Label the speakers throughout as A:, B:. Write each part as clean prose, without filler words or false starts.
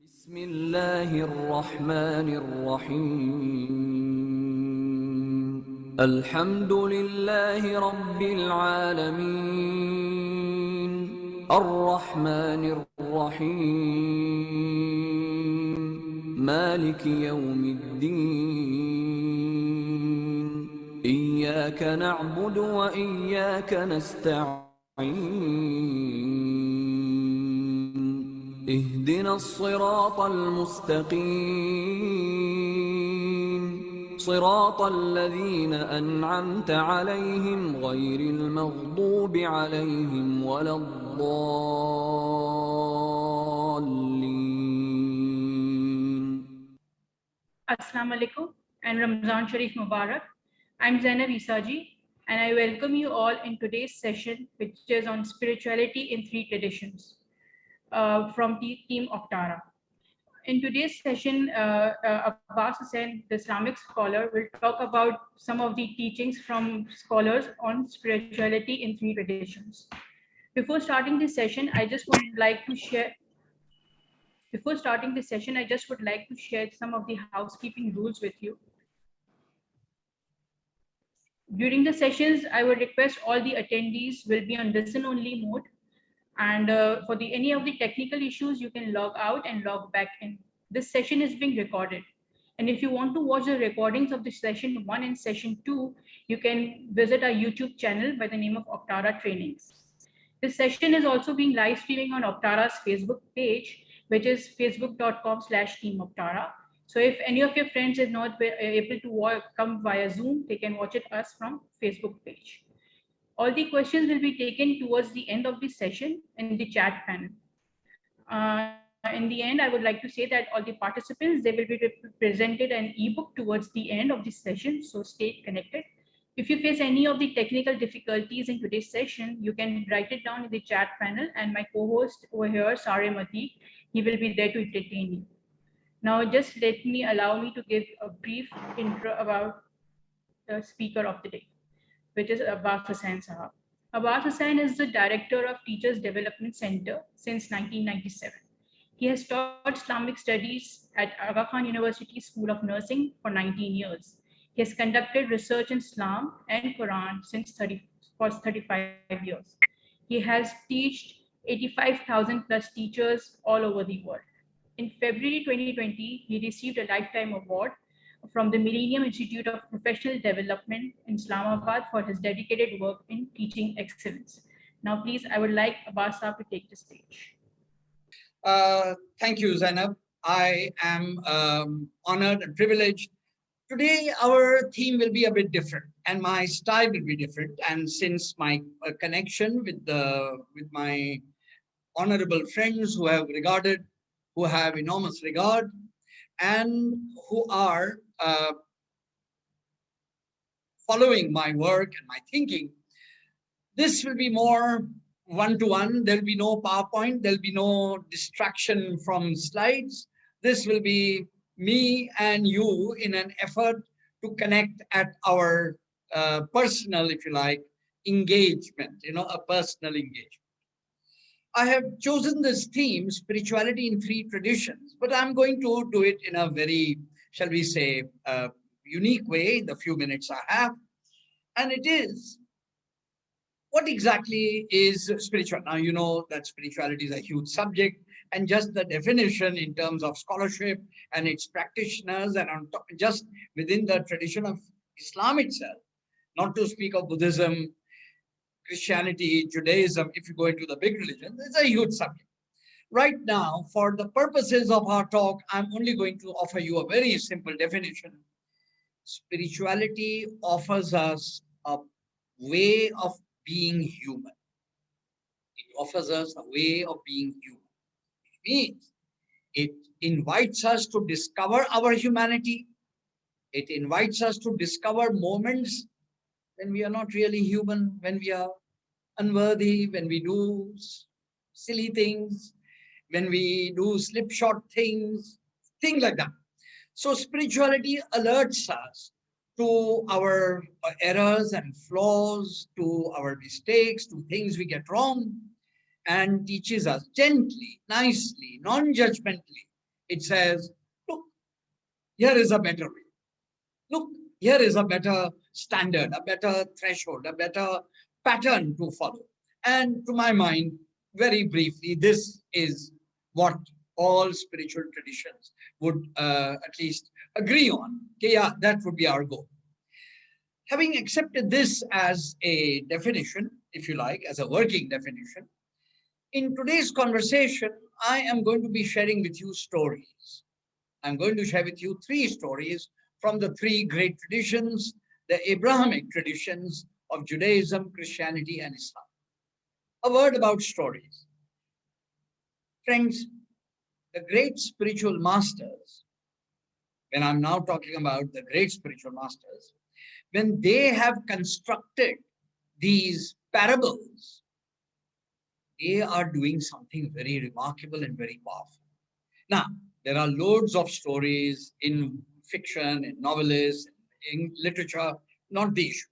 A: بسم الله الرحمن الرحيم الحمد لله رب العالمين الرحمن الرحيم مالك يوم الدين إياك نعبد وإياك نستعين اهدنا الصراط المستقيم صراط الذين أنعمت عليهم غير المغضوب عليهم ولا الضالين.
B: Assalamu alaikum and Ramzan Sharif Mubarak. I'm Zainab Isaji and I welcome you all in today's session, which is on spirituality in three traditions from Team OCTARA. In today's session, Abbas Husain, the Islamic scholar, will talk about some of the teachings from scholars on spirituality in three traditions. Before starting this session, I just would like to share some of the housekeeping rules with you. During the sessions, I would request all the attendees will be on listen-only mode. And for any of the technical issues, you can log out and log back in. This session is being recorded. And if you want to watch the recordings of the session 1 and session 2, you can visit our YouTube channel by the name of OCTARA Trainings. This session is also being live streaming on OCTARA's Facebook page, which is facebook.com/Team OCTARA. So if any of your friends is not able to come via Zoom, they can watch it us from Facebook page. All the questions will be taken towards the end of the session in the chat panel. In the end, I would like to say that all the participants, they will be presented an ebook towards the end of the session, so stay connected. If you face any of the technical difficulties in today's session, you can write it down in the chat panel and my co-host over here, Sare Mati, he will be there to entertain you. Now, just allow me to give a brief intro about the speaker of the day, which is Abbas Husain Sahab. Abbas Husain is the director of Teachers Development Center since 1997. He has taught Islamic studies at Aga Khan University School of Nursing for 19 years. He has conducted research in Islam and Quran for 35 years. He has taught 85,000 plus teachers all over the world. In February 2020, he received a Lifetime Award from the Millennium Institute of Professional Development in Islamabad for his dedicated work in teaching excellence. Now, please, I would like Abbas Saab to take the stage.
C: Thank you, Zainab. I am honored and privileged. Today, our theme will be a bit different and my style will be different. And since my connection with my honorable friends who have enormous regard and who are following my work and my thinking, this will be more one-to-one. There'll be no PowerPoint. There'll be no distraction from slides. This will be me and you in an effort to connect at our personal, if you like, engagement, a personal engagement. I have chosen this theme, spirituality in three traditions, but I'm going to do it in a very, shall we say, unique way in the few minutes I have. And it is, what exactly is spiritual? Now, you know that spirituality is a huge subject, and just the definition in terms of scholarship and its practitioners, and on top, just within the tradition of Islam itself, not to speak of Buddhism, Christianity, Judaism, if you go into the big religions, it's a huge subject. Right now, for the purposes of our talk, I'm only going to offer you a very simple definition. Spirituality offers us a way of being human. It offers us a way of being human. It means it invites us to discover our humanity. It invites us to discover moments when we are not really human, when we are unworthy, when we do silly things, when we do slipshod things like that. So spirituality alerts us to our errors and flaws, to our mistakes, to things we get wrong, and teaches us gently, nicely, non-judgmentally It says, look, here is a better way. Look, here is a better standard, a better threshold, a better pattern to follow. And to my mind, very briefly, this is what all spiritual traditions would at least agree on. Okay, yeah, that would be our goal. Having accepted this as a definition, if you like, as a working definition, in today's conversation, I am going to be sharing with you stories. I'm going to share with you 3 stories from the 3 great traditions, the Abrahamic traditions of Judaism, Christianity, and Islam. A word about stories. Friends, the great spiritual masters, when I'm now talking about the great spiritual masters, when they have constructed these parables, they are doing something very remarkable and very powerful. Now, there are loads of stories in fiction, in novelists, in literature, not the issue.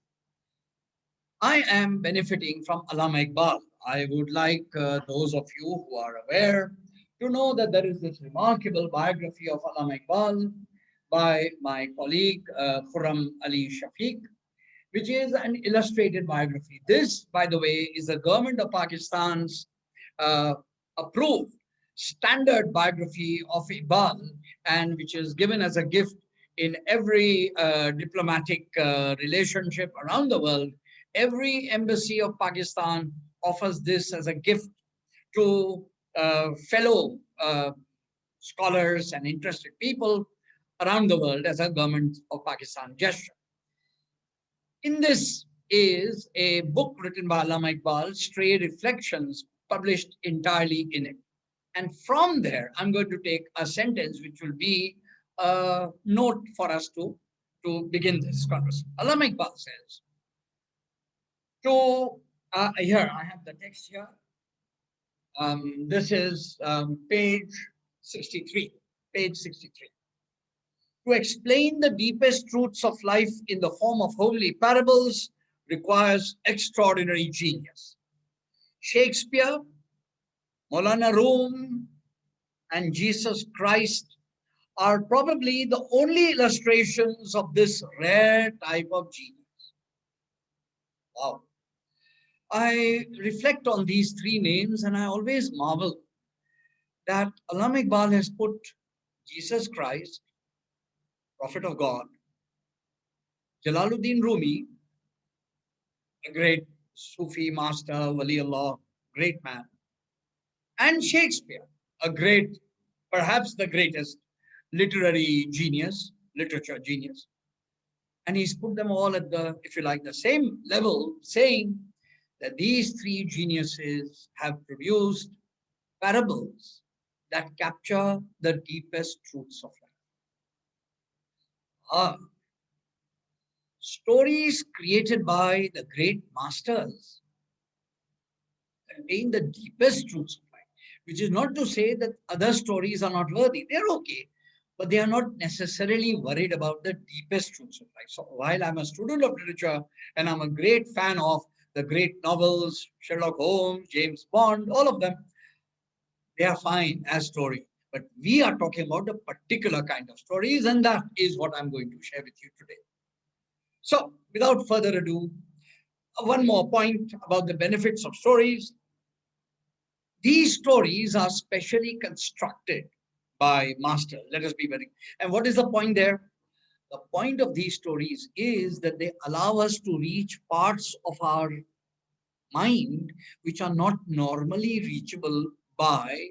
C: I am benefiting from Allama Iqbal. I would like those of you who are aware to know that there is this remarkable biography of Allama Iqbal by my colleague Khurram Ali Shafiq, which is an illustrated biography. This, by the way, is the government of Pakistan's approved standard biography of Iqbal, and which is given as a gift in every diplomatic relationship around the world. Every embassy of Pakistan offers this as a gift to fellow scholars and interested people around the world as a government of Pakistan gesture. In this is a book written by Allama Iqbal, Stray Reflections, published entirely in it. And from there, I'm going to take a sentence which will be a note for us to begin this conversation. Allama Iqbal says, here, I have the text here. This is page 63, page 63. To explain the deepest truths of life in the form of holy parables requires extraordinary genius. Shakespeare, Maulana Rum, and Jesus Christ are probably the only illustrations of this rare type of genius. Wow. I reflect on these 3 names and I always marvel that Allama Iqbal has put Jesus Christ, Prophet of God, Jalaluddin Rumi, a great Sufi master, Wali Allah, great man, and Shakespeare, a great, perhaps the greatest literary genius, literature genius. And he's put them all at the, if you like, the same level, saying that these 3 geniuses have produced parables that capture the deepest truths of life. Stories created by the great masters contain the deepest truths of life, which is not to say that other stories are not worthy. They're okay, but they are not necessarily worried about the deepest truths of life. So while I'm a student of literature and I'm a great fan of the great novels, Sherlock Holmes, James Bond, all of them, they are fine as stories. But we are talking about a particular kind of stories, and that is what I'm going to share with you today. So without further ado, one more point about the benefits of stories. These stories are specially constructed by masters. Let us be very. And what is the point there? The point of these stories is that they allow us to reach parts of our mind which are not normally reachable by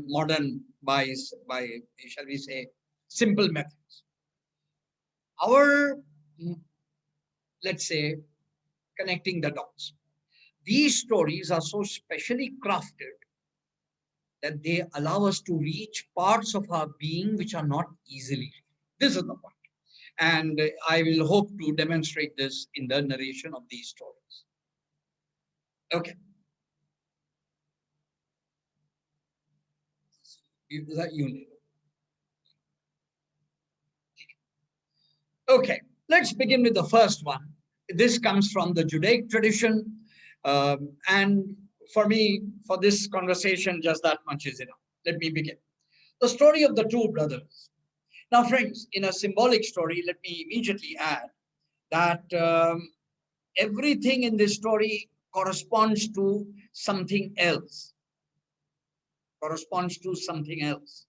C: modern, shall we say, simple methods. Our, let's say, connecting the dots. These stories are so specially crafted that they allow us to reach parts of our being which are not easily reached. This is the point. And I will hope to demonstrate this in the narration of these stories. Okay. Is that you? Okay, let's begin with the first one. This comes from the Judaic tradition. And for me, for this conversation, just that much is enough. let me begin. The story of the two brothers. Now, friends, in a symbolic story, let me immediately add that everything in this story corresponds to something else. Corresponds to something else.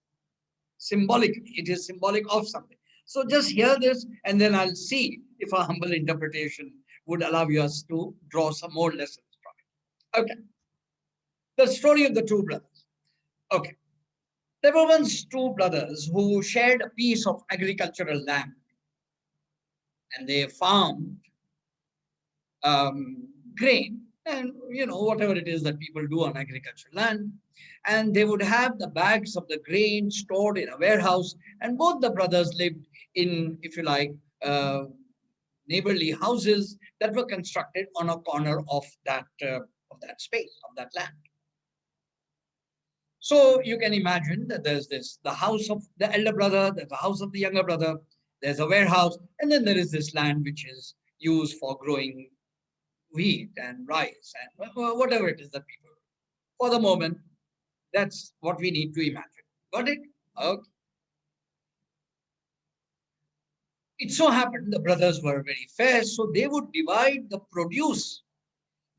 C: Symbolically, it is symbolic of something. So just hear this, and then I'll see if a humble interpretation would allow us to draw some more lessons from it. Okay. The story of the two brothers. Okay. There were once two brothers who shared a piece of agricultural land, and they farmed grain and whatever it is that people do on agricultural land. And they would have the bags of the grain stored in a warehouse, and both the brothers lived in, if you like, neighborly houses that were constructed on a corner of that space, of that land. So you can imagine that there's the house of the elder brother, there's the house of the younger brother, there's a warehouse, and then there is this land which is used for growing wheat and rice and whatever it is that people do. For the moment, that's what we need to imagine. Got it? Okay. It so happened the brothers were very fair, so they would divide the produce,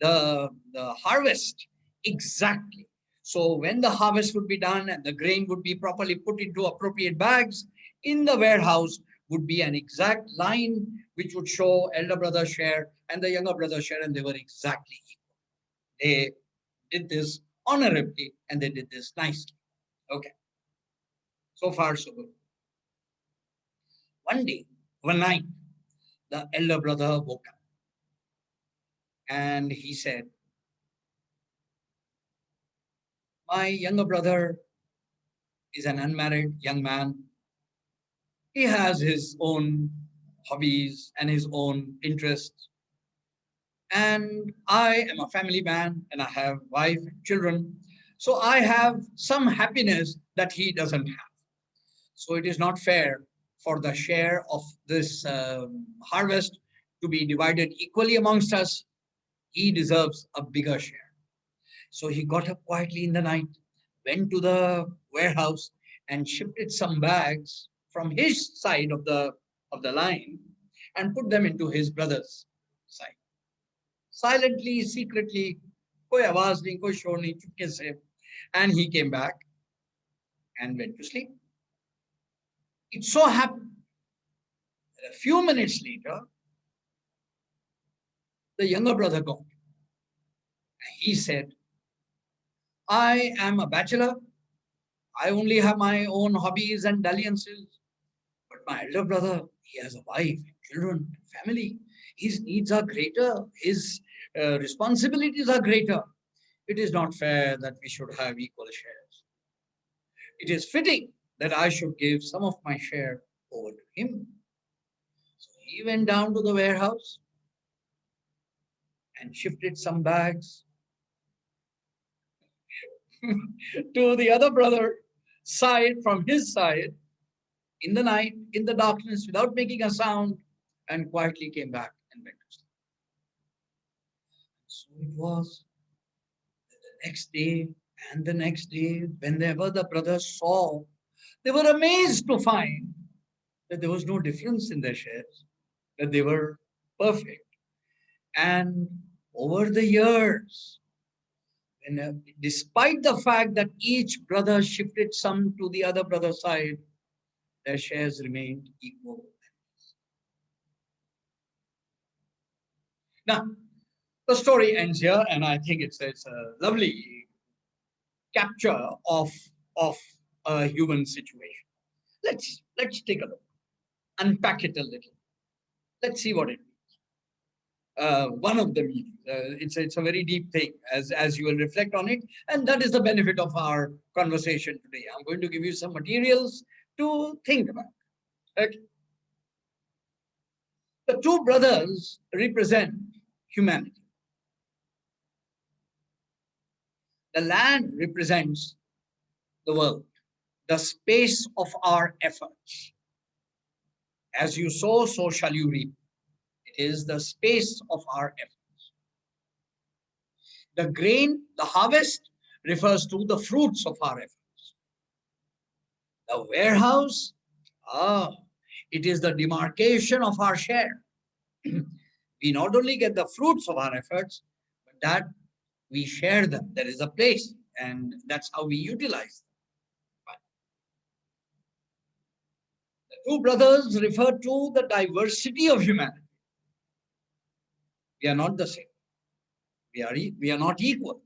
C: the harvest exactly. So when the harvest would be done and the grain would be properly put into appropriate bags, in the warehouse would be an exact line which would show elder brother's share and the younger brother's share, and they were exactly equal. They did this honorably and they did this nicely. Okay. So far, so good. One night, the elder brother woke up and he said, my younger brother is an unmarried young man. He has his own hobbies and his own interests. And I am a family man and I have wife and children. So I have some happiness that he doesn't have. So it is not fair for the share of this harvest to be divided equally amongst us. He deserves a bigger share. So he got up quietly in the night, went to the warehouse and shifted some bags from his side of the line and put them into his brother's side. Silently, secretly, koi awaaz nahi, koi shor nahi, chupke se. And he came back and went to sleep. It so happened that a few minutes later, the younger brother got. He said, I am a bachelor. I only have my own hobbies and dalliances. But my elder brother, he has a wife, children, family. His needs are greater. His responsibilities are greater. It is not fair that we should have equal shares. It is fitting that I should give some of my share over to him. So he went down to the warehouse and shifted some bags to the other brother side from his side in the night, in the darkness, without making a sound, and quietly came back and went to sleep. So it was that the next day and the next day, whenever the brothers saw, they were amazed to find that there was no difference in their shares, that they were perfect. And over the years, despite the fact that each brother shifted some to the other brother's side, their shares remained equal. Now, the story ends here, and I think it's a lovely capture of a human situation. Let's take a look, unpack it a little. Let's see what it means. One of the meanings. It's a very deep thing as you will reflect on it, and that is the benefit of our conversation today. I'm going to give you some materials to think about. Okay. The two brothers represent humanity. The land represents the world, the space of our efforts. As you sow, so shall you reap. It is the space of our efforts. The grain, the harvest, refers to the fruits of our efforts. The warehouse, ah, it is the demarcation of our share. We not only get the fruits of our efforts, but that we share them. There is a place, and that's how we utilize them. But the two brothers refer to the diversity of humanity. We are not the same. We are not equal.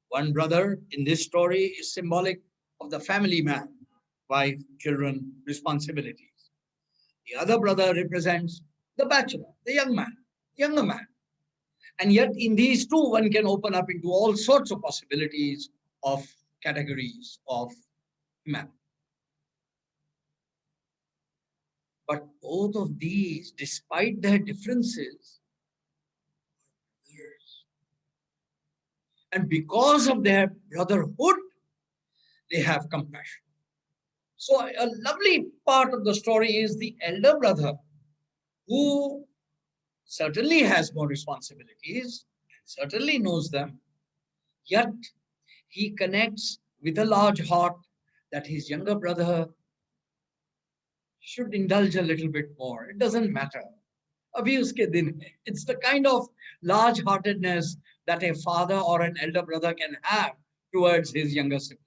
C: One brother in this story is symbolic of the family man, wife, children, responsibilities. The other brother represents the bachelor, the younger man. And yet in these two, one can open up into all sorts of possibilities of categories of humanity. But both of these, despite their differences, and because of their brotherhood, they have compassion. So a lovely part of the story is the elder brother, who certainly has more responsibilities, certainly knows them, yet he connects with a large heart that his younger brother should indulge a little bit more. It doesn't matter. Abhi uske din hai. It's the kind of large-heartedness that a father or an elder brother can have towards his younger siblings.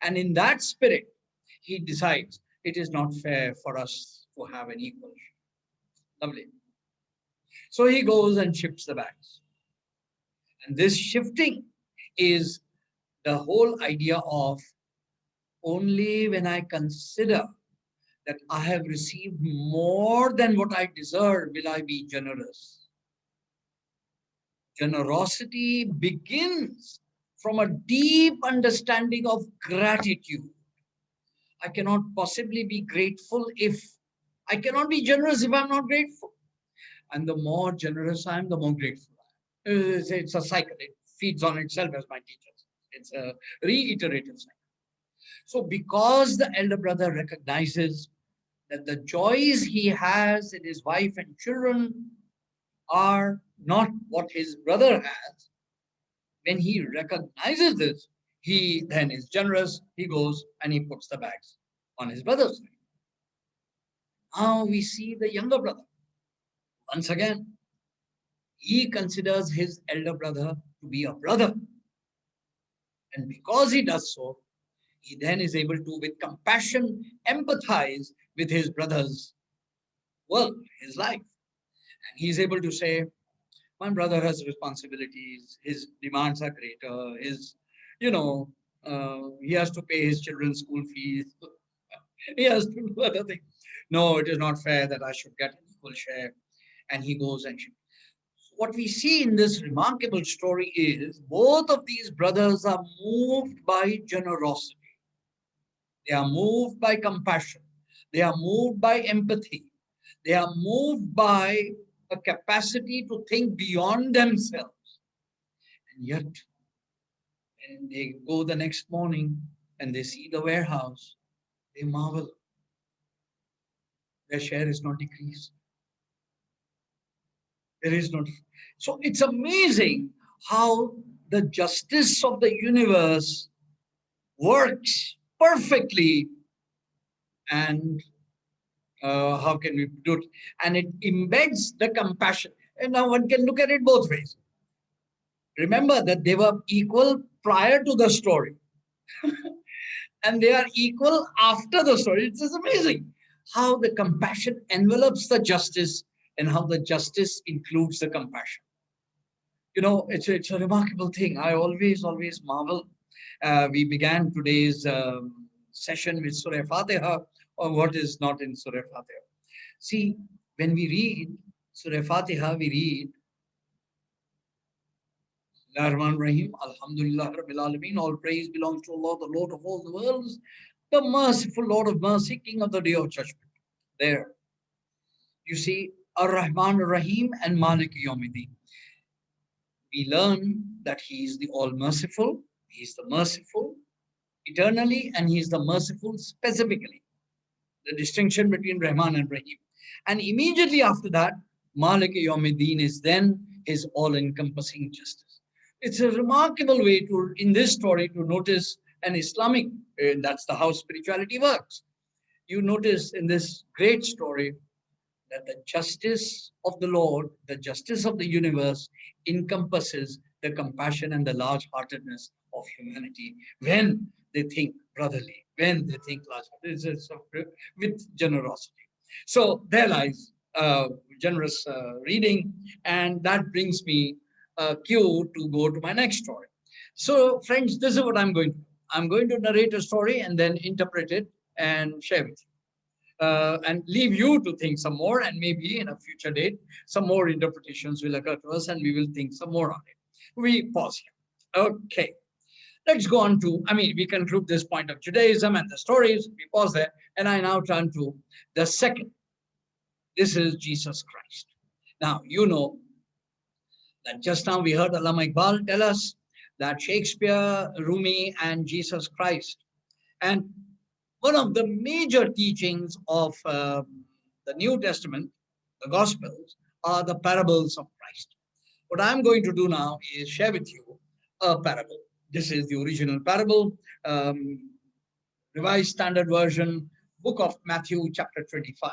C: And in that spirit, he decides it is not fair for us to have an equal share. Lovely. So he goes and shifts the bags. And this shifting is the whole idea of only when I consider that I have received more than what I deserve will I be generous. Generosity begins from a deep understanding of gratitude. I cannot possibly be grateful if I cannot be generous if I'm not grateful. And the more generous I am, the more grateful I am. It's a cycle. It feeds on itself, as my teacher says. It's a reiterative cycle. So because the elder brother recognizes that the joys he has in his wife and children are not what his brother has, when he recognizes this, he then is generous. He goes and he puts the bags on his brother's side. Now we see the younger brother. Once again, he considers his elder brother to be a brother. And because he does so, he then is able to, with compassion, empathize with his brother's world, his life. And he's able to say, my brother has responsibilities, his demands are greater, he has to pay his children's school fees, he has to do other things. No, it is not fair that I should get an equal share. And he goes and shifts. What we see in this remarkable story is both of these brothers are moved by generosity. They are moved by compassion. They are moved by empathy. They are moved by a capacity to think beyond themselves. And yet, when they go the next morning and they see the warehouse, they marvel. Their share is not decreased. There is no. So it's amazing how the justice of the universe works perfectly. And how can we do it? And it embeds the compassion. And now one can look at it both ways. Remember that they were equal prior to the story. And they are equal after the story. It's just amazing how the compassion envelops the justice and how the justice includes the compassion. It's a remarkable thing. I always marvel. We began today's session with Surah Fatiha, or what is not in Surah Fatiha. See, when we read Surah Fatiha, we read Rahman Rahim, Alhamdulillah Rabbil Alameen, all praise belongs to Allah, the Lord of all the worlds, the merciful Lord of mercy, King of the day of judgment. There, you see, Ar-Rahman Ar-Rahim and Malik Yawmiddin. We learn that He is the all-merciful, He is the merciful eternally, and He is the merciful specifically. The distinction between Rahman and Rahim. And immediately after that, Malik Yawmiddin is then His all-encompassing justice. It's a remarkable way to, in this story, to notice And Islamic, that's the how spirituality works. You notice in this great story that the justice of the Lord, the justice of the universe, encompasses the compassion and the large-heartedness of humanity when they think brotherly, when they think with generosity. So there lies generous reading, and that brings me a cue to go to my next story. So, friends, this is what I'm going to do. I'm going to narrate a story and then interpret it and share with you. And leave you to think some more, and maybe in a future date, some more interpretations will occur to us and we will think some more on it. We pause here. Okay, let's go on to, we conclude this point of Judaism and the stories. We pause there, and I now turn to the second. This is Jesus Christ. Now, you know that just now we heard Allama Iqbal tell us that Shakespeare, Rumi, and Jesus Christ. And one of the major teachings of the New Testament, the Gospels, are the parables of Christ. What I'm going to do now is share with you a parable. This is the original parable, Revised Standard Version, book of Matthew, chapter 25.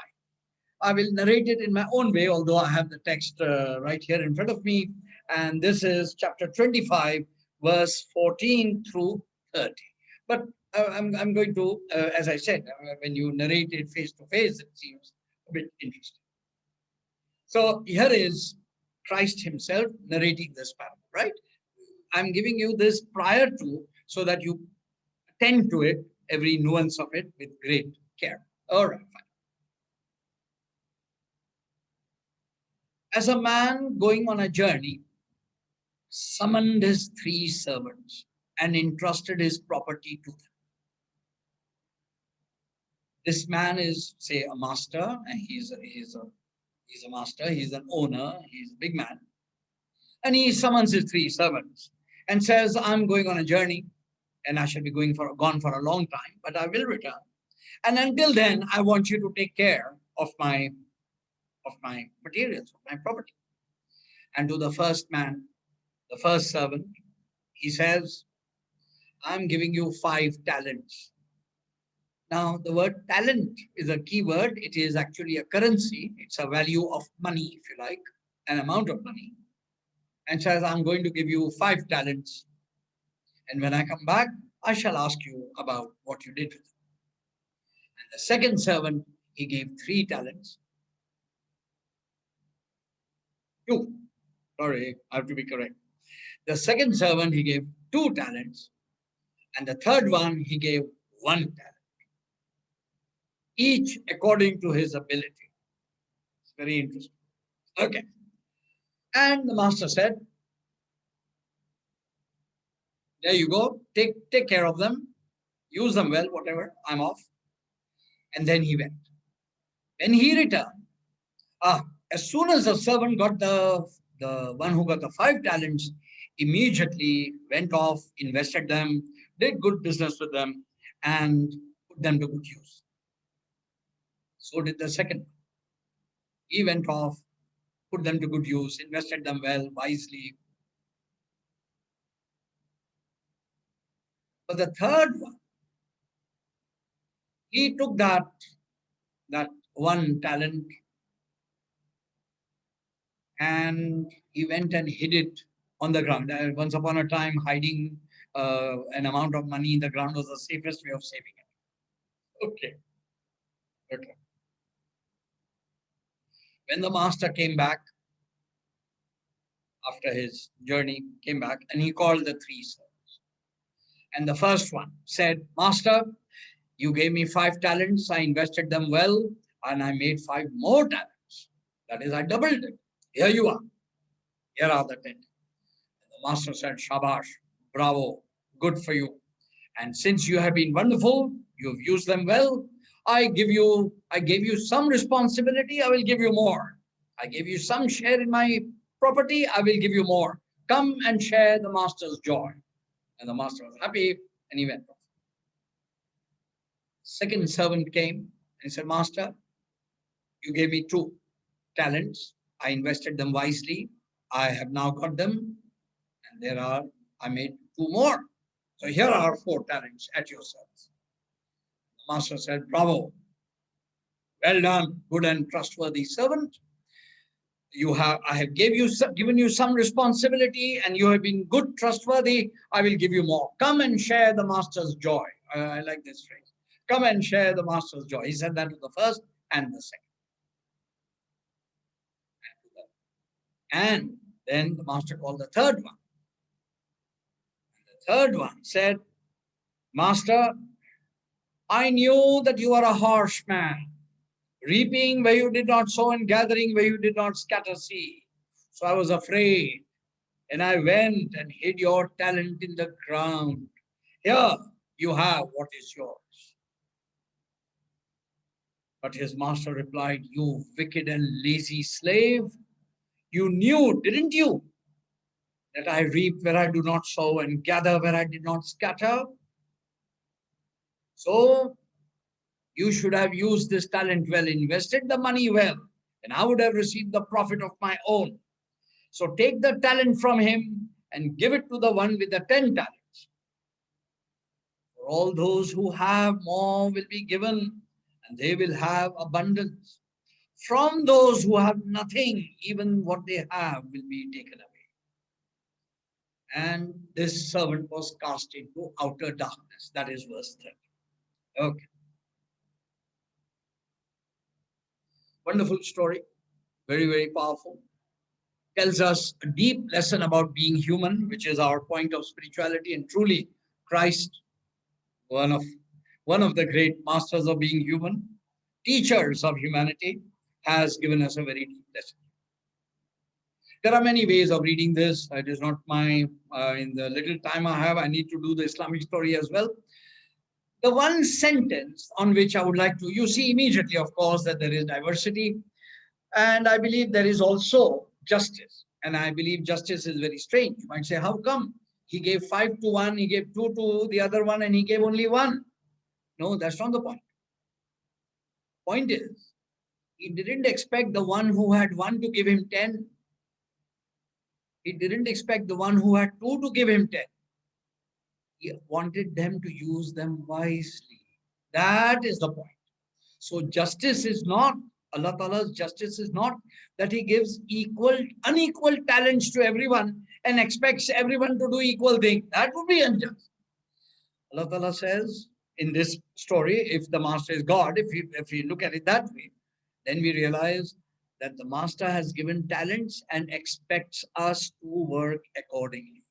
C: I will narrate it in my own way, although I have the text right here in front of me. And this is chapter 25, verse 14 through 30. But I'm going to, as I said, when you narrate it face to face, it seems a bit interesting. So here is Christ himself narrating this parable, right? I'm giving you this prior to, so that you attend to it, every nuance of it with great care. All right, fine. As a man going on a journey summoned his 3 servants and entrusted his property to them. This man is, say, a master, and he's a master, he's an owner, he's a big man. And he summons his 3 servants and says, I'm going on a journey, and I shall be gone for a long time, but I will return. And until then, I want you to take care of my materials, of my property. And to the first man, the first servant, he says, I'm giving you 5 talents. Now, the word talent is a key word. It is actually a currency. It's a value of money, if you like, an amount of money. And says, I'm going to give you 5 talents. And when I come back, I shall ask you about what you did with them. And the second servant, he gave 3 talents. Sorry, I have to be correct. The second servant, he gave 2 talents. And the third one, he gave 1 talent. Each according to his ability. It's very interesting. Okay. And the master said, there you go. Take care of them. Use them well, whatever. I'm off. And then he went. When he returned, as soon as the servant got the one who got the 5 talents, immediately went off, invested them, did good business with them, and put them to good use. So did the second. He went off, put them to good use, invested them well, wisely. But the third one, he took that 1 talent and he went and hid it on the ground. Once upon a time, hiding an amount of money in the ground was the safest way of saving it. Okay. When the master came back, after his journey, came back, and he called the 3 servants. And the first one said, Master, you gave me 5 talents, I invested them well, and I made 5 more talents. That is, I doubled it. Here you are. Here are the 10. And the master said, Shabash, bravo, good for you. And since you have been wonderful, you have used them well, I gave you some responsibility, I will give you more. I gave you some share in my property, I will give you more. Come and share the master's joy. And the master was happy, and he went off. Second servant came and he said, Master, you gave me 2 talents. I invested them wisely. I have now got them. And I made 2 more. So here are 4 talents at your service. The master said, bravo, well done, good and trustworthy servant. I have given you some responsibility, and you have been good, trustworthy. I will give you more. Come and share the master's joy. I like this phrase. Come and share the master's joy. He said that to the first and the second. And then the master called the third one. The third one said, Master, I knew that you are a harsh man, reaping where you did not sow and gathering where you did not scatter seed. So I was afraid, and I went and hid your talent in the ground. Here you have what is yours. But his master replied, you wicked and lazy slave, you knew, didn't you, that I reap where I do not sow and gather where I did not scatter? So you should have used this talent well, invested the money well, and I would have received the profit of my own. So take the talent from him and give it to the one with the 10 talents. For all those who have, more will be given, and they will have abundance. From those who have nothing, even what they have will be taken away. And this servant was cast into outer darkness. That is verse 30. Okay. Wonderful story. Very, very powerful. Tells us a deep lesson about being human, which is our point of spirituality. And truly, Christ, one of the great masters of being human, teachers of humanity, has given us a very deep lesson. There are many ways of reading this. It is not my, in the little time I have, I need to do the Islamic story as well. The one sentence on which I would like to, you see immediately, of course, that there is diversity. And I believe there is also justice. And I believe justice is very strange. You might say, how come? He gave 5 to 1, he gave 2 to the other one, and he gave only 1. No, that's not the point. Point is, he didn't expect the one who had 1 to give him 10. He didn't expect the one who had 2 to give him 10. He wanted them to use them wisely. That is the point. So justice is not, Allah Ta'ala's justice is not that he gives unequal talents to everyone and expects everyone to do equal things. That would be unjust. Allah Ta'ala says in this story, if the master is God, if we look at it that way, then we realize that the master has given talents and expects us to work accordingly.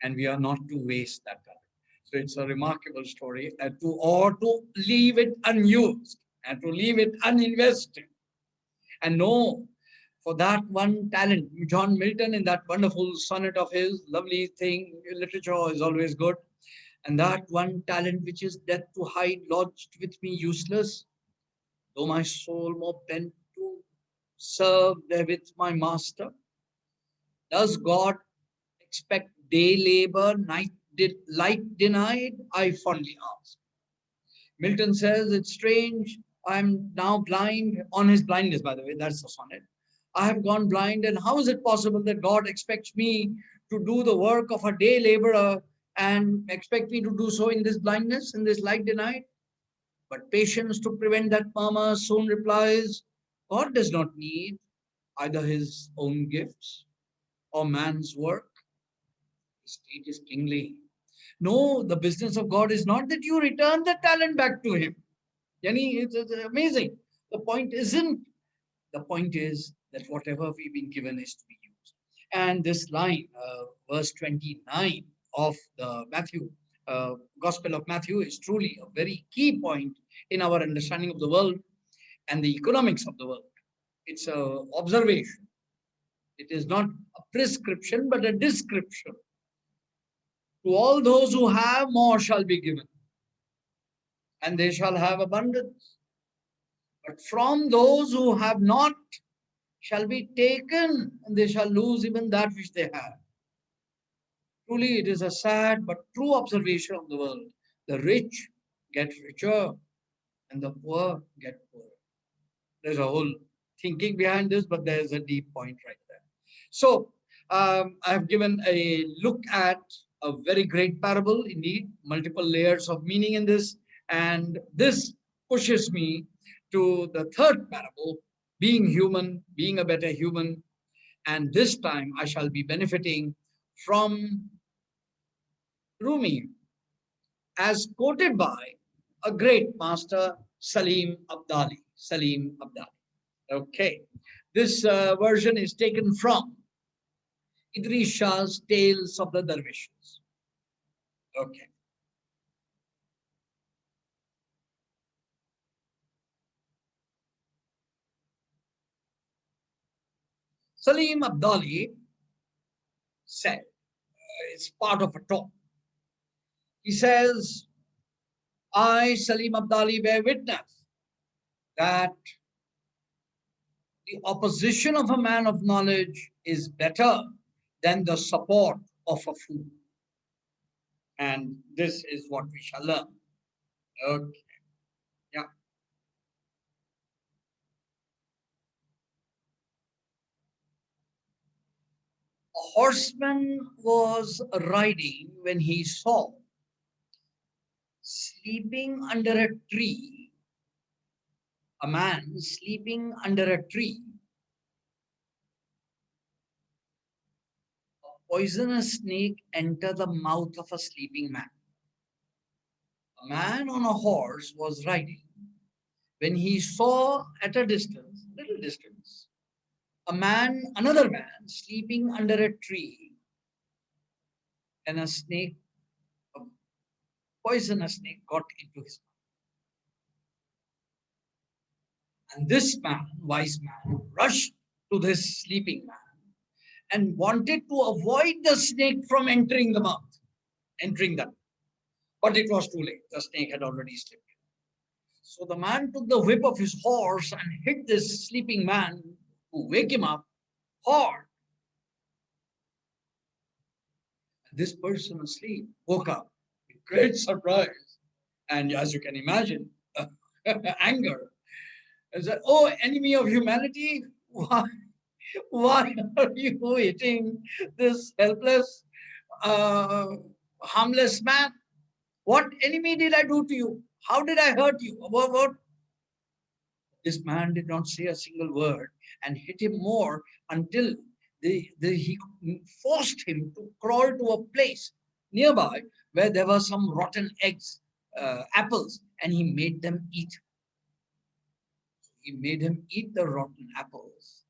C: And we are not to waste that talent. So it's a remarkable story, or to leave it unused and to leave it uninvested. And no, for that one talent, John Milton in that wonderful sonnet of his, lovely thing, literature is always good. And that one talent which is death to hide, lodged with me useless, though my soul more bent to serve therewith my master. Does God expect day labor, light denied? I fondly ask. Milton says, it's strange, I'm now blind, on his blindness, by the way, that's the sonnet. I have gone blind, and how is it possible that God expects me to do the work of a day laborer and expect me to do so in this blindness, in this light denied? But patience to prevent that murmur soon replies, God does not need either his own gifts or man's work. His state is kingly. No, the business of God is not that you return the talent back to him. Yani, it's amazing. The point isn't. The point is that whatever we've been given is to be used. And this line, verse 29 of the Gospel of Matthew, is truly a very key point in our understanding of the world and the economics of the world. It's an observation. It is not a prescription, but a description. To all those who have, more shall be given, and they shall have abundance. But from those who have not shall be taken, and they shall lose even that which they have. Truly, it is a sad but true observation of the world. The rich get richer, and the poor get poorer. There's a whole thinking behind this, but there's a deep point right there. So, I have given a look at A very great parable indeed, multiple layers of meaning in this. And this pushes me to the third parable, being human, being a better human. And this time I shall be benefiting from Rumi, as quoted by a great master, Salim Abdali. Salim Abdali. Okay. This version is taken from Idris Shah's Tales of the Dervishes. Okay. Salim Abdali said, it's part of a talk. He says, I, Salim Abdali, bear witness that the opposition of a man of knowledge is better than the support of a fool. And this is what we shall learn. Okay. Yeah. A horseman was riding when he saw sleeping under a tree, a man sleeping under a tree, a poisonous snake enter the mouth of a sleeping man. A man on a horse was riding when he saw at a distance, little distance, another man sleeping under a tree, and a snake, a poisonous snake got into his mouth. And this man, wise man, rushed to this sleeping man and wanted to avoid the snake from entering the mouth, entering them. But it was too late. The snake had already slipped. So the man took the whip of his horse and hit this sleeping man to wake him up hard. This person asleep woke up with great surprise. And as you can imagine, anger. And said, oh, enemy of humanity, why are you hitting this helpless, harmless man? What enemy did I do to you? How did I hurt you? What? This man did not say a single word and hit him more until he forced him to crawl to a place nearby where there were some rotten eggs, apples, and he made them eat. He made him eat the rotten apples.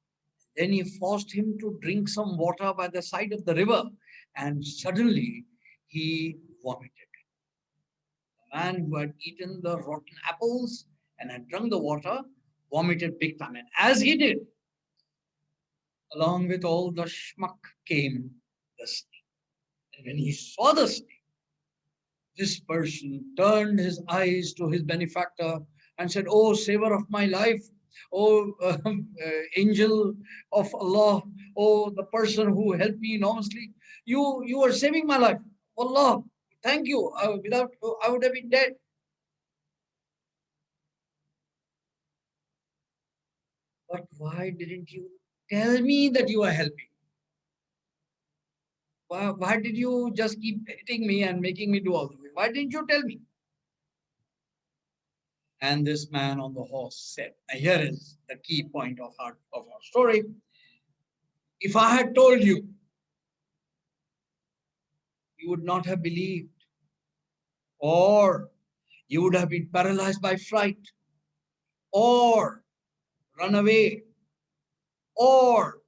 C: Then he forced him to drink some water by the side of the river, and suddenly he vomited. The man who had eaten the rotten apples and had drunk the water vomited big time. And as he did, along with all the schmuck came the snake. And when he saw the snake, this person turned his eyes to his benefactor and said, oh, saver of my life, oh, angel of Allah, oh, the person who helped me enormously, you are saving my life. Allah, thank you. Without I would have been dead. But why didn't you tell me that you are helping? Why did you just keep hitting me and making me do all the way? Why didn't you tell me? And this man on the horse said, and here is the key point of our story. If I had told you, you would not have believed, or you would have been paralyzed by fright, or run away, or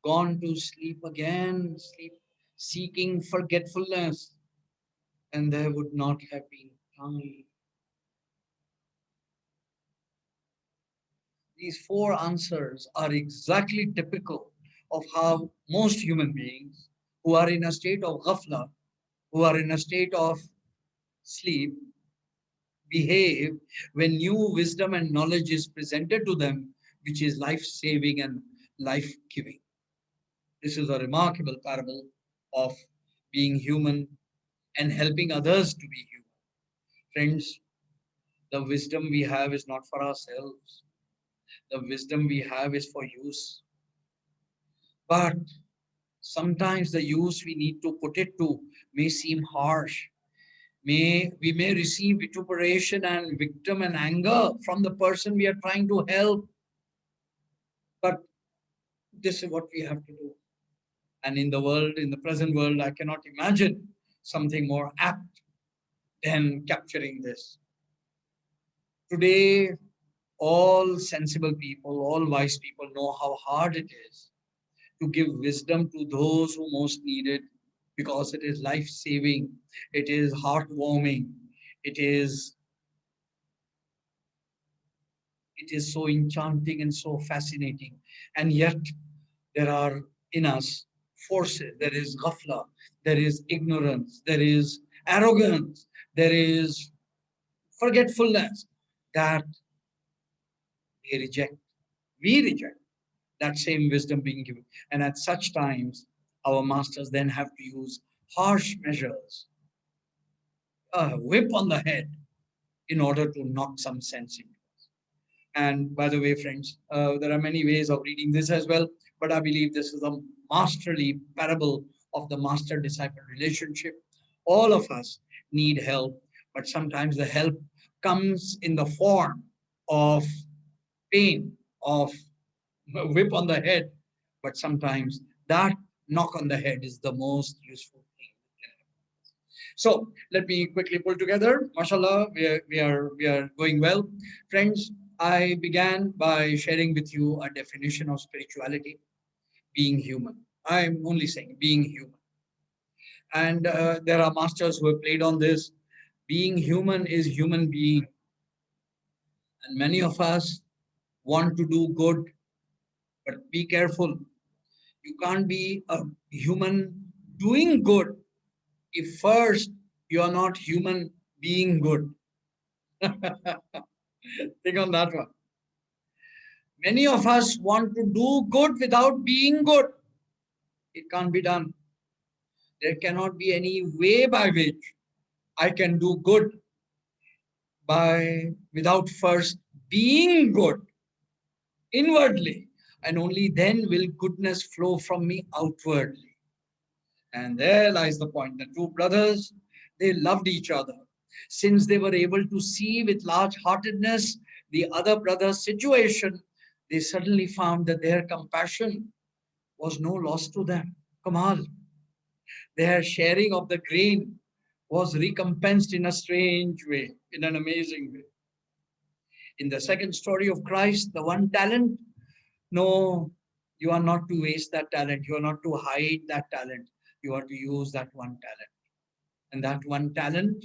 C: gone to sleep again, seeking forgetfulness, and there would not have been time. These four answers are exactly typical of how most human beings who are in a state of ghafla, who are in a state of sleep, behave when new wisdom and knowledge is presented to them, which is life-saving and life-giving. This is a remarkable parable of being human and helping others to be human. Friends, the wisdom we have is not for ourselves. The wisdom we have is for use. But Sometimes the use we need to put it to may seem harsh. We may receive vituperation and victim and anger from the person we are trying to help. But this is what we have to do. And in the world, in the present world, I cannot imagine something more apt than capturing this. Today, all sensible people, all wise people know how hard it is to give wisdom to those who most need it, because it is life-saving, it is heartwarming, it is so enchanting and so fascinating. And yet there are in us forces. There is ghafla, there is ignorance, there is arrogance, there is forgetfulness that they reject. We reject that same wisdom being given. And at such times, our masters then have to use harsh measures, a whip on the head, in order to knock some sense into us. And by the way, friends, there are many ways of reading this as well, but I believe this is a masterly parable of the master-disciple relationship. All of us need help, but sometimes the help comes in the form of pain, of whip on the head, but sometimes that knock on the head is the most useful thing. So let me quickly pull together. MashaAllah, we are going well. Friends, I began by sharing with you a definition of spirituality, being human. I'm only saying being human. And there are masters who have played on this. Being human is human being. And many of us want to do good, but be careful. You can't be a human doing good if first you are not human being good. Think on that one. Many of us want to do good without being good. It can't be done. There cannot be any way by which I can do good without first being good inwardly, and only then will goodness flow from me outwardly. And there lies the point. The two brothers, they loved each other. Since they were able to see with large-heartedness the other brother's situation, they suddenly found that their compassion was no loss to them. Kamal. Their sharing of the grain was recompensed in a strange way, in an amazing way. In the second story of Christ, the one talent, no, you are not to waste that talent. You are not to hide that talent. You are to use that one talent. And that one talent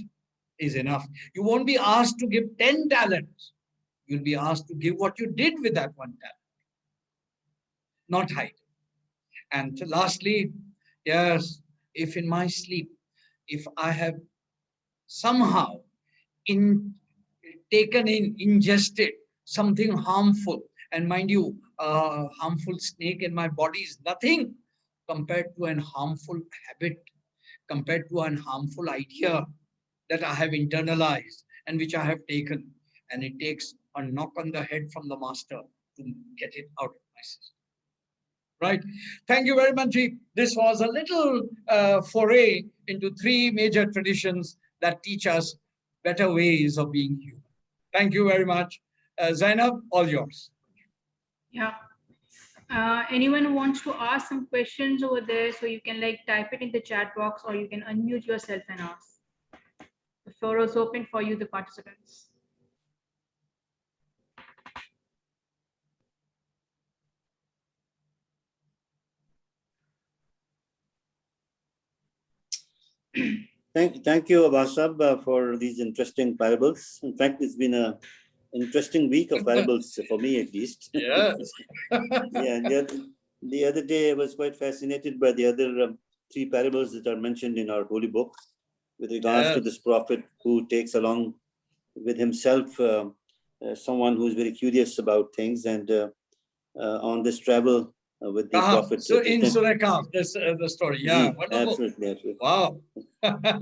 C: is enough. You won't be asked to give 10 talents. You'll be asked to give what you did with that one talent, not hide. And lastly, yes, if in my sleep, if I have somehow ingested something harmful, and mind you, a harmful snake in my body is nothing compared to an harmful habit, compared to an harmful idea that I have internalized and which I have taken. And it takes a knock on the head from the master to get it out of my system. Right. Thank you very much. This was a little foray into three major traditions that teach us better ways of being human. Thank you very much. Zainab, all yours.
B: Yeah. Anyone who wants to ask some questions over there, so you can like type it in the chat box, or you can unmute yourself and ask. The floor is open for you, the participants.
D: Thank you, Abbas, for these interesting parables. In fact, it's been an interesting week of parables for me, at least.
C: Yes.
D: Yeah. The other day, I was quite fascinated by the other three parables that are mentioned in our holy book, with regards to this prophet who takes along with himself someone who is very curious about things, and on this travel with the prophet.
C: So in Surah Kahf, that's the story. Yeah,
D: absolutely.
C: Wow.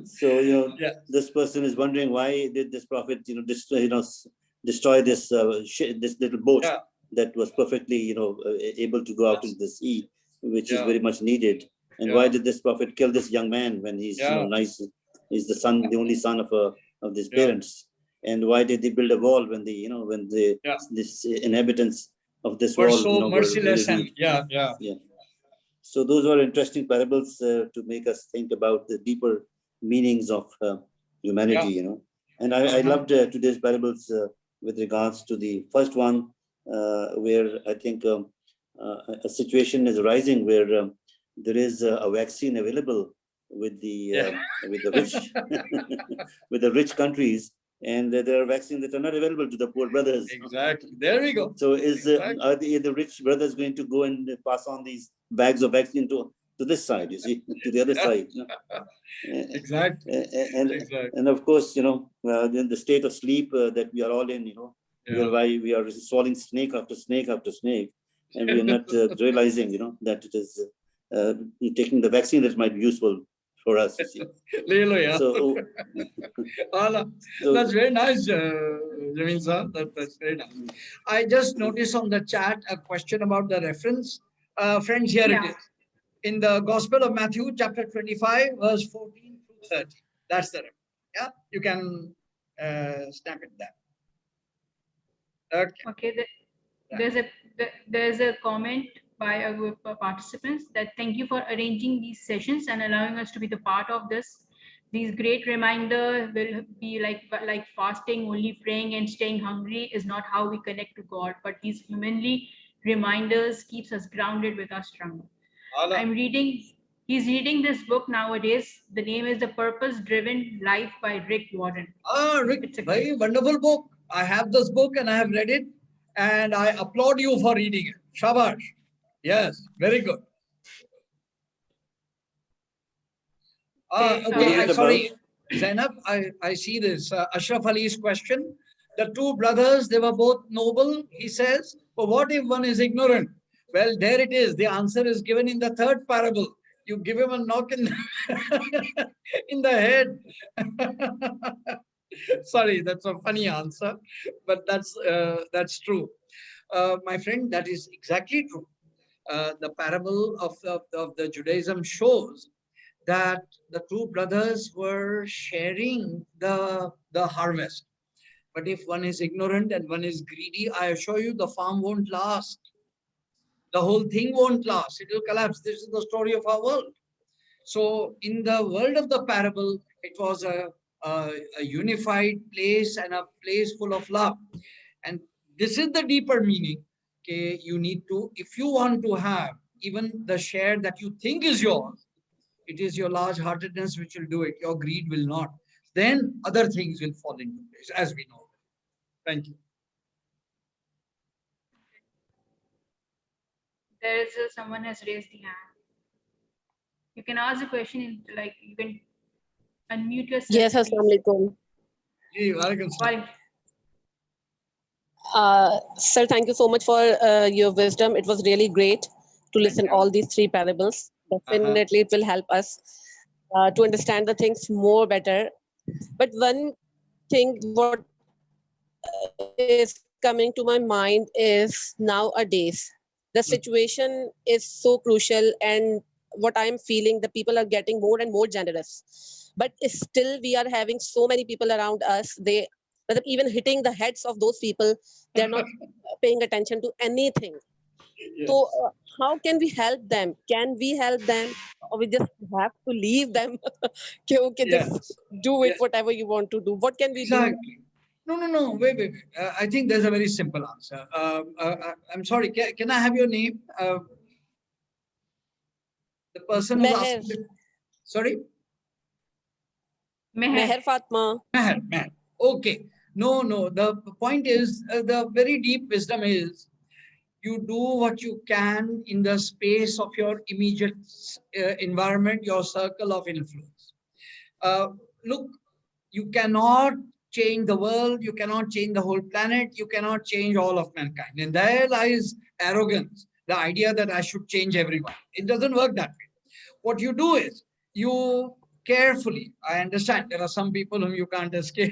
D: So this person is wondering, why did this prophet destroy this this little boat that was perfectly able to go out into the sea, which is very much needed. And why did this prophet kill this young man when he's nice? He's the son, the only son of his parents. And why did they build a wall when this inhabitants of this wall
C: so merciless
D: were
C: and
D: So those were interesting parables to make us think about the deeper meanings of humanity, And I loved today's parables with regards to the first one, where I think a situation is arising where there is a vaccine available with the rich with the rich countries, and there are vaccines that are not available to the poor brothers.
C: Exactly. There we go.
D: So are the rich brothers going to go and pass on these bags of vaccine to this side, you see, to the other side?
C: Exactly.
D: And of course, in the state of sleep that we are all in, whereby we are swallowing snake after snake after snake, and we are not realizing, that it is taking the vaccine that might be useful for us. You see. So,
C: that's very nice, Jamil sir. That's very nice. I just noticed on the chat a question about the reference. Friends, here it is. In the Gospel of Matthew, chapter 25, verse 14 through 30. That's the reference. Yeah, you can snap it down.
B: Okay. There's a comment by a group of participants that thank you for arranging these sessions and allowing us to be the part of this. These great reminders will be like fasting, only praying and staying hungry is not how we connect to God, but these humanly reminders keeps us grounded with our struggle. He's reading this book nowadays. The name is The Purpose Driven Life by Rick Warren.
C: Rick, it's a very wonderful book. I have this book and I have read it, and I applaud you for reading it. Shabash. Yes, very good. Okay, sorry, Zainab, I see this. Ashraf Ali's question. The two brothers, they were both noble, he says. But what if one is ignorant? Well, there it is. The answer is given in the third parable. You give him a knock in in the head. Sorry, that's a funny answer, but that's true. My friend, that is exactly true. The parable of the Judaism shows that the two brothers were sharing the harvest. But if one is ignorant and one is greedy, I assure you the farm won't last. The whole thing won't last. It will collapse. This is the story of our world. So in the world of the parable, it was a unified place and a place full of love. And this is the deeper meaning. Okay, you need to, if you want to have even the share that you think is yours, it is your large-heartedness which will do it. Your greed will not. Then other things will fall into place, as we know. Thank you.
B: There's someone has raised the hand. You can ask the question in, you can unmute yourself.
E: Yes, Assalamualaikum. Sir, thank you so much for your wisdom. It was really great to listen all these three parables. Definitely, it will help us to understand the things more better. But one thing what is coming to my mind is nowadays the situation is so crucial, and what I'm feeling, the people are getting more and more generous. But still, we are having so many people around us. They even hitting the heads of those people. They're not paying attention to anything. Yes. So how can we help them? Can we help them, or we just have to leave them? Okay, just do it, whatever you want to do. What can we do?
C: No. Wait. I think there's a very simple answer. I'm sorry. Can I have your name? The person who's asking. Sorry.
E: Meher Fatma.
C: Meher. Okay. No. The point is, the very deep wisdom is, you do what you can in the space of your immediate environment, your circle of influence. Look, you cannot change the world, you cannot change the whole planet, you cannot change all of mankind. And there lies arrogance, the idea that I should change everyone. It doesn't work that way. What you do is, you carefully, I understand there are some people whom you can't escape.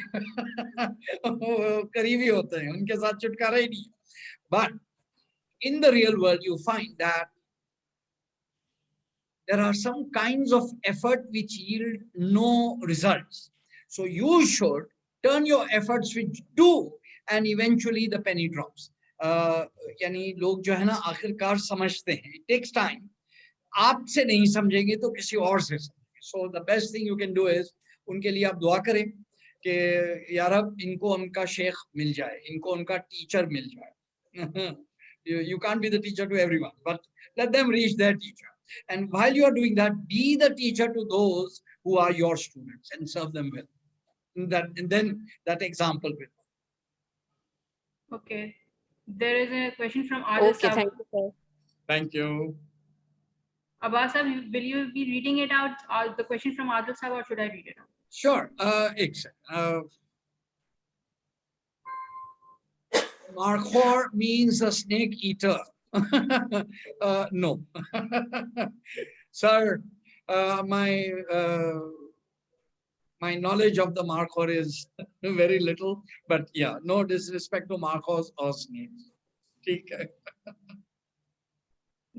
C: But in the real world, you find that there are some kinds of effort which yield no results. So you should turn your efforts which do, and eventually the penny drops. यानी लोग जो है ना आखिरकार समझते हैं. It takes time. आपसे नहीं समझेंगे तो किसी और से समझेंगे. So the best thing you can do is उनके लिए आप दुआ करें कि यार अब इनको उनका शेख मिल जाए, इनको उनका टीचर मिल जाए. You can't be the teacher to everyone, but let them reach their teacher. And while you are doing that, be the teacher to those who are your students and serve them well. And then that example will.
B: Okay. There is a question from Abbas.
E: Okay, thank you, sir.
C: Thank you.
B: Abbas, will you be reading it out, the question from Abbas, or should I read it out?
C: Sure. Markhor means a snake eater. No. Sir, my knowledge of the Markhor is very little, but yeah, no disrespect to Markhors or snakes. Okay.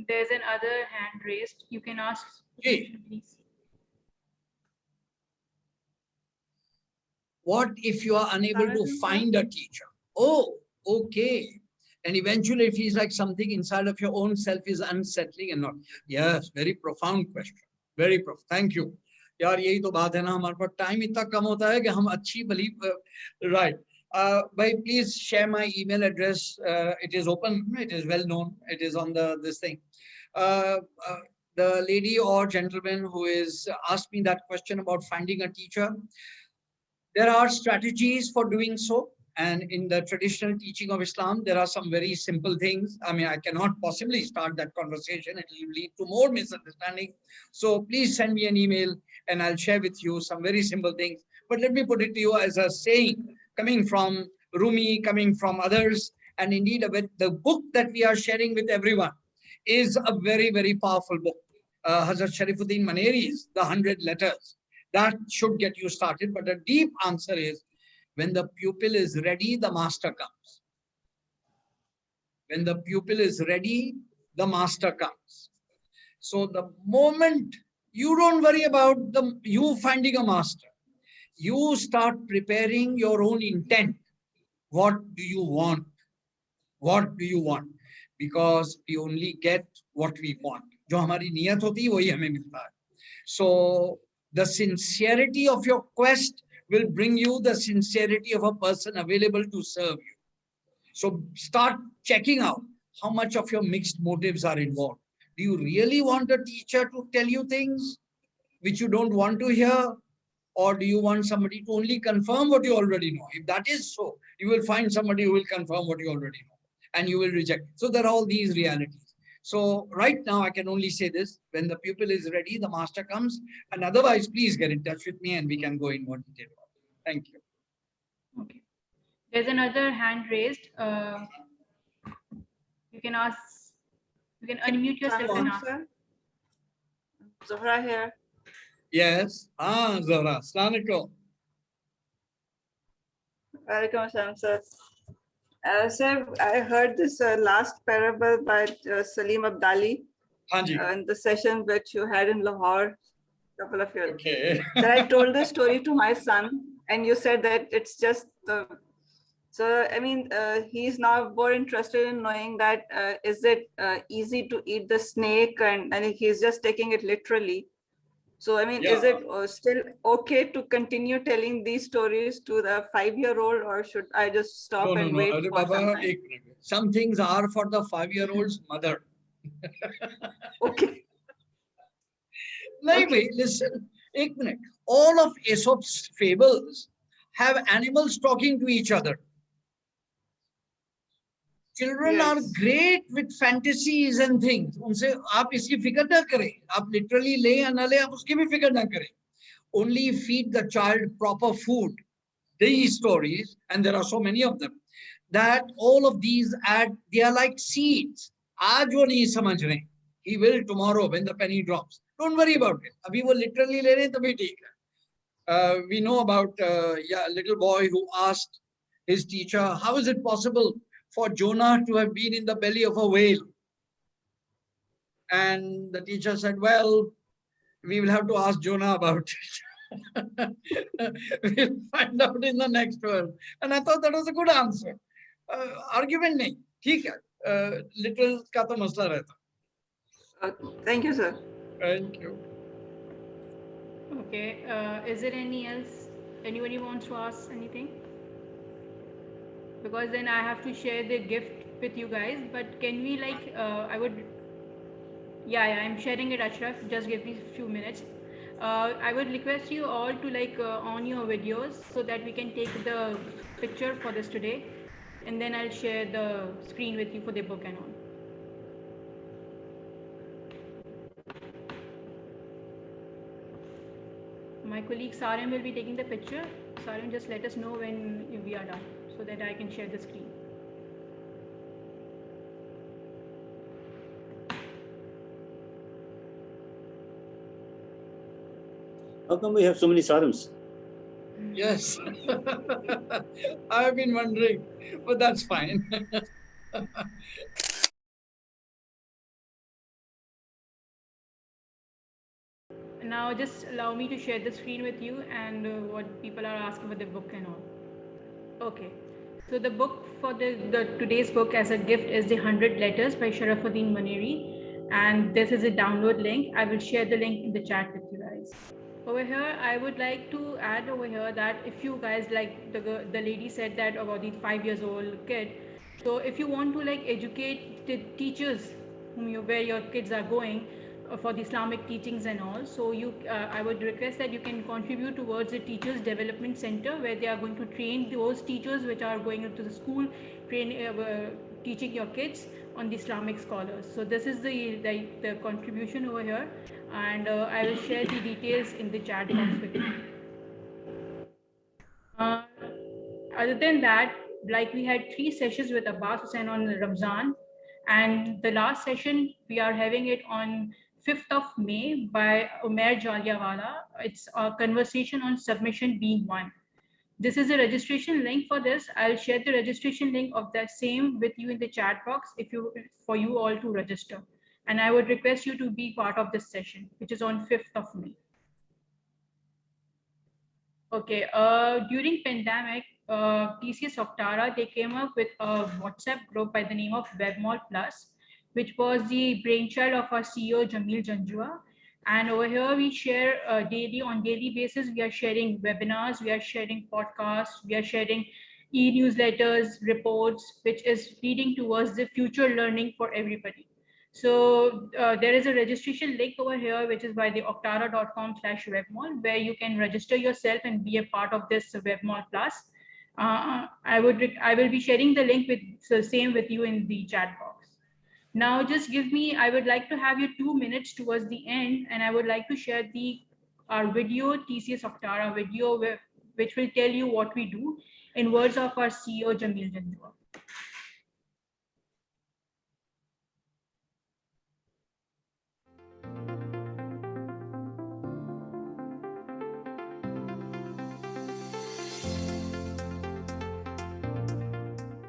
B: There's another hand raised. You can ask,
C: Okay.
B: please.
C: What if you are unable to find a teacher? Oh, okay. And eventually it feels like something inside of your own self is unsettling and not. Yes, very profound question. Very profound. Thank you. यार यही तो बात है ना, हमारे पास time इतना कम होता है कि हम अच्छी भली right. Bhai, please share my email address. It is open. It is well known. It is on this thing. The lady or gentleman who is asked me that question about finding a teacher. There are strategies for doing so. And in the traditional teaching of Islam, there are some very simple things. I mean, I cannot possibly start that conversation. It will lead to more misunderstanding. So please send me an email and I'll share with you some very simple things. But let me put it to you as a saying coming from Rumi, coming from others. And indeed, the book that we are sharing with everyone is a very, very powerful book. Hazrat Sharifuddin Maneri's The 100 Letters. That should get you started. But the deep answer is, when the pupil is ready, the master comes. When the pupil is ready, the master comes. So the moment you don't worry about you finding a master, you start preparing your own intent. What do you want? What do you want? Because we only get what we want. जो हमारी नियत होती है वही हमें मिलता है. So the sincerity of your quest will bring you the sincerity of a person available to serve you. So start checking out how much of your mixed motives are involved. Do you really want a teacher to tell you things which you don't want to hear? Or do you want somebody to only confirm what you already know? If that is so, you will find somebody who will confirm what you already know and you will reject. So there are all these realities. So right now, I can only say this: when the pupil is ready, the master comes. And otherwise, please get in touch with me and we can go in more detail. Thank you.
B: Okay. There's another hand raised. You can ask, you can unmute yourself and ask.
F: Zohra here.
C: Yes. Zohra. Assalamu alaikum.
F: Welcome, sir. Sir, I heard this last parable by Salim Abdali in the session which you had in Lahore a couple of years ago.
C: Okay.
F: So I told the story to my son, and you said that it's just so I mean, he's now more interested in knowing that is it easy to eat the snake, and he's just taking it literally. So, I mean, is it still okay to continue telling these stories to the 5-year-old, or should I just stop and wait for some time?
C: Some things are for the 5-year-old's mother.
F: Okay.
C: Okay. Listen, एक minute. All of Aesop's fables have animals talking to each other. Children are great with fantasies and things. उनसे आप इसकी फिक्र ना करें. आप literally ले या ना ले, आप उसकी भी फिक्र ना करें. Only feed the child proper food. These stories, and there are so many of them, that all of these they are like seeds. आज वो नहीं समझ रहे. He will tomorrow when the penny drops. Don't worry about it. अभी वो literally ले रहे हैं तभी ठीक है. We know about a little boy who asked his teacher, how is it possible for Jonah to have been in the belly of a whale? And the teacher said, well, we will have to ask Jonah about it. We'll find out in the next verse. And I thought that was a good answer. Argument nahi. ठीक है. Literal का तो मसला रहता.
F: Thank you, sir.
C: Thank you.
B: Okay. Is there any else? Anybody wants to ask anything? Because then I have to share the gift with you guys. But can we I would. Yeah, I'm sharing it, Ashraf. Just give me a few minutes. I would request you all to on your videos so that we can take the picture for this today, and then I'll share the screen with you for the book and all. My colleague Sarim will be taking the picture. Sarim, just let us know when we are done so that I can share the screen.
D: How come we have so many Sarims?
C: Yes. I've been wondering, but that's fine.
B: Now just allow me to share the screen with you and what people are asking for the book and all. Okay. So the book for the today's book as a gift is the 100 Letters by Sharafuddin Maneri. And this is a download link. I will share the link in the chat with you guys. Over here, I would like to add over here that if you guys, like the lady said that about the 5 years old kid, so if you want to educate the teachers where your kids are going for the Islamic teachings and all, so I would request that you can contribute towards the Teachers Development Center, where they are going to train those teachers which are going into the school, teaching your kids on the Islamic scholars. So this is the contribution over here, and I will share the details in the chat box with you. Other than that, we had 3 sessions with Abbas Husain on Ramzan, and the last session we are having it on 5th of May by Umair Jaliawala. It's a conversation on submission being one. This is a registration link for this. I'll share the registration link of that same with you in the chat box for you all to register. And I would request you to be part of this session, which is on 5th of May. Okay, during pandemic, TCS OCTARA, they came up with a WhatsApp group by the name of WebMall Plus, which was the brainchild of our CEO, Jamil Janjua. And over here, we share on daily basis, we are sharing webinars, we are sharing podcasts, we are sharing e-newsletters, reports, which is leading towards the future learning for everybody. So there is a registration link over here, which is by the octara.com/webmall, where you can register yourself and be a part of this WebMall Plus. I will be sharing the link with you in the chat box. Now just I would like to have you 2 minutes towards the end, and I would like to share our video, TCS OCTARA video, which will tell you what we do in words of our CEO, Jamil Janjua.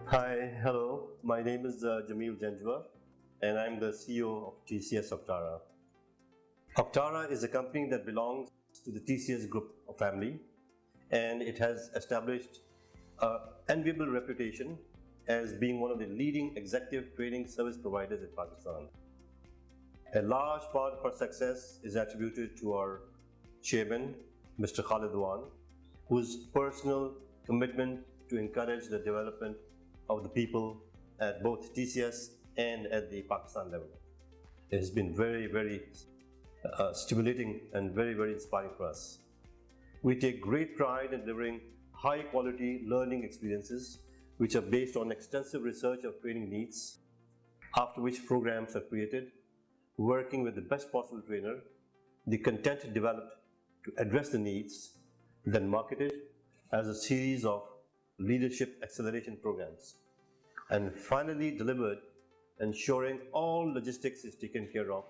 G: Hi, hello. My name is Jamil Janjua, and I'm the CEO of TCS OCTARA. OCTARA is a company that belongs to the TCS group of family, and it has established an enviable reputation as being one of the leading executive training service providers in Pakistan. A large part of our success is attributed to our chairman, Mr. Khalid Wan, whose personal commitment to encourage the development of the people at both TCS and at the Pakistan level. It has been very, very stimulating and very, very inspiring for us. We take great pride in delivering high quality learning experiences which are based on extensive research of training needs, after which programs are created, working with the best possible trainer, the content developed to address the needs, then marketed as a series of leadership acceleration programs, and finally delivered, ensuring all logistics is taken care of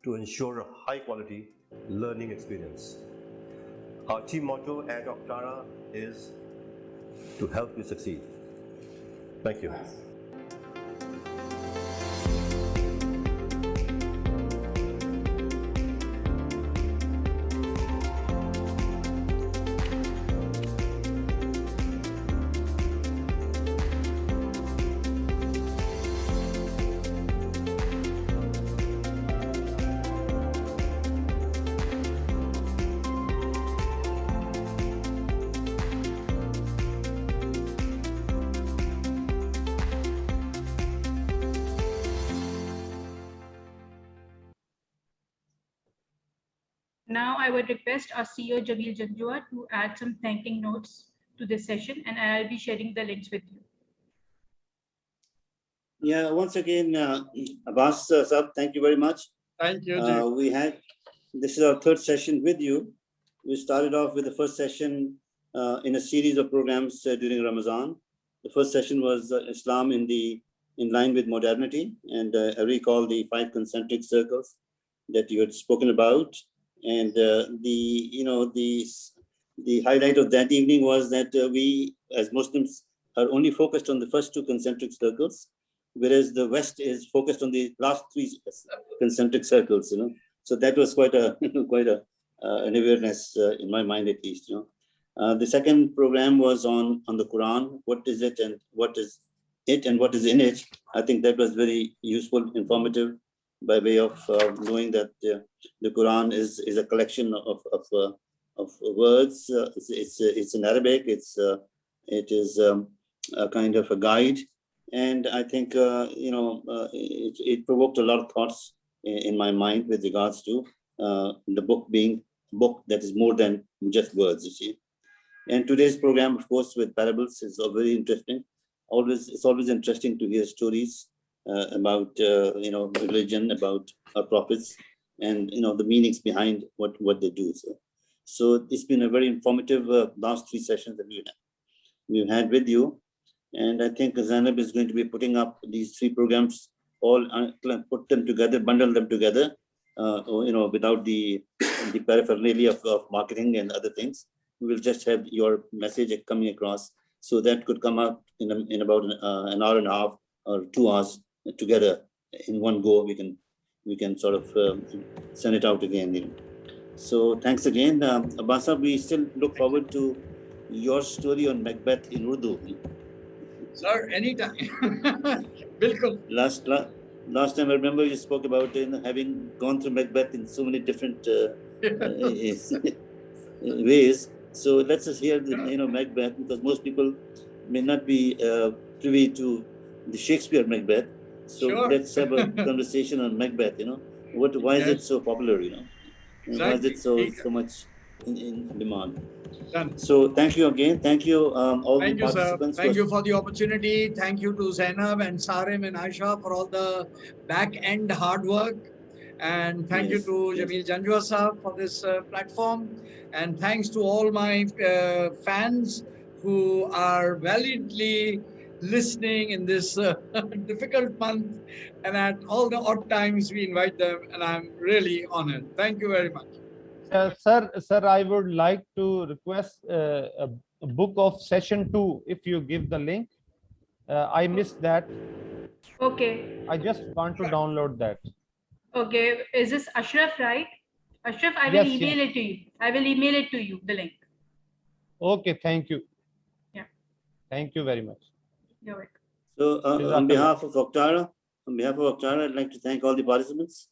G: to ensure a high quality learning experience. Our team motto at OCTARA is to help you succeed. Thank you.
B: Now I would request our CEO Jamil Janjua to add some thanking notes to this session, and I'll be sharing the links with you.
D: Yeah, once again, Abbas Sahab, thank you very much.
C: Thank you, Jay.
D: This is our third session with you. We started off with the first session in a series of programs during Ramzan. The first session was Islam in line with modernity, and I recall the 5 concentric circles that you had spoken about. And the highlight of that evening was that we, as Muslims, are only focused on the first 2 concentric circles, whereas the West is focused on the last 3 concentric circles. So that was quite an awareness in my mind, at least. The second program was on the Quran. What is it, and what is it, and what is in it? I think that was very useful, informative, by way of knowing that the Quran is a collection of words. It's in Arabic. It is a kind of a guide, and I think it provoked a lot of thoughts in my mind with regards to the book being a book that is more than just words. You see, and today's program, of course, with parables, is very interesting. It's always interesting to hear stories about religion, about our prophets, and the meanings behind what they do. So it's been a very informative last 3 sessions that we've had with you, and I think Zainab is going to be putting up these 3 programs, all put them together, bundle them together, without the paraphernalia of marketing and other things. We will just have your message coming across, so that could come out in about an hour and a half or 2 hours together in one go. We can sort of send it out again. So thanks again, Abbas. We still look forward to your story on Macbeth in Urdu.
C: Sir, anytime. Bilkul.
D: Last time I remember you spoke about having gone through Macbeth in so many different ways. So let's just hear Macbeth, because most people may not be privy to the Shakespeare Macbeth. So
C: Sure.
D: let's have a conversation on Macbeth. Why is it so popular?
C: Exactly.
D: Why is it so much in demand?
C: Done.
D: So thank you again. Thank you all the participants.
C: Thank you for the opportunity. Thank you to Zainab and Sarim and Aisha for all the back end hard work. And thank you to Jamil Janjua Sahab for this platform. And thanks to all my fans who are valiantly listening in this difficult month. And at all the odd times we invite them, and I'm really honored. Thank you very much.
H: Sir, I would like to request a book of session 2, if you give the link. I missed that.
B: Okay.
H: I just want to download that.
B: Okay, is this Ashraf, right? Ashraf, I will email it to you. I will email it to you, the link.
H: Okay, thank you.
B: Yeah.
H: Thank you very much.
B: You're welcome.
D: So on behalf of OCTARA, I'd like to thank all the participants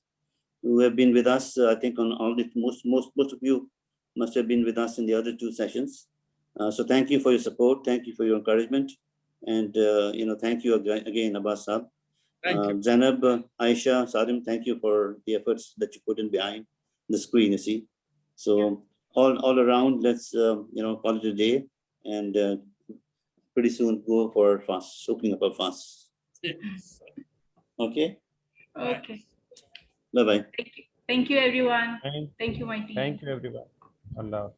D: who have been with us. I think on all the most of you must have been with us in the other 2 sessions. So thank you for your support. Thank you for your encouragement. And thank you again, Abbas Sahab. Zainab, Aisha, Sadim, thank you for the efforts that you put in behind the screen, you see. So all around, let's call it a day, and pretty soon go for fast, opening up a fast.
C: Yes.
B: Okay.
D: Bye-bye.
B: Thank you everyone. Thank you, my team.
H: Thank you everyone. Allah.